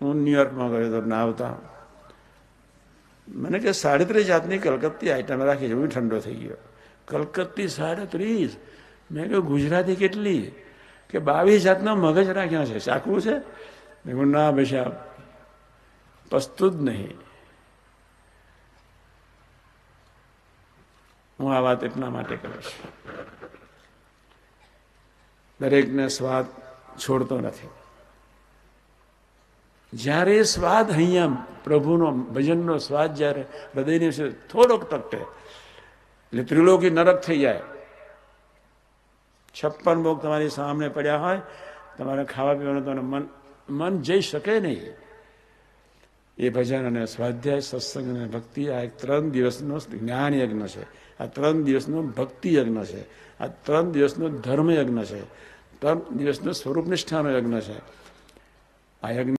હું ન્યુયોર્કમાં ગયો હતો આવતા મને કે 37 જાતની કલકત્તી આઈટમ રાખી છે. હું ઠંડો થઈ ગયો. કલકત્તી 37. મેં કહ્યું ગુજરાતી કેટલી? કે 22 જાતના મગજ રાખ્યા છે. ચાખવું છે? મેં કહ્યું ના ભાઈ પસતું જ નહીં. હું આ વાત એટલા માટે કરું છું, દરેકને સ્વાદ છોડતો નથી. જ્યારે સ્વાદ અહીંયા પ્રભુનો ભજનનો સ્વાદ જ્યારે હૃદયની વિશે થોડોક તકતે એટલે ત્રિલોકી નરક થઈ જાય. 56 ભોગ તમારી સામે પડ્યા હોય, તમારે ખાવા પીવાનું તો મન જઈ શકે નહીં. એ ભજન અને સ્વાધ્યાય, સત્સંગ અને ભક્તિ આ 3 દિવસનો જ્ઞાન યજ્ઞ છે. આ 3 દિવસનો ભક્તિ યજ્ઞ છે. આ 3 દિવસનો ધર્મ યજ્ઞ છે. 3 દિવસનો સ્વરૂપ નિષ્ઠાનો યજ્ઞ છે. આ યજ્ઞ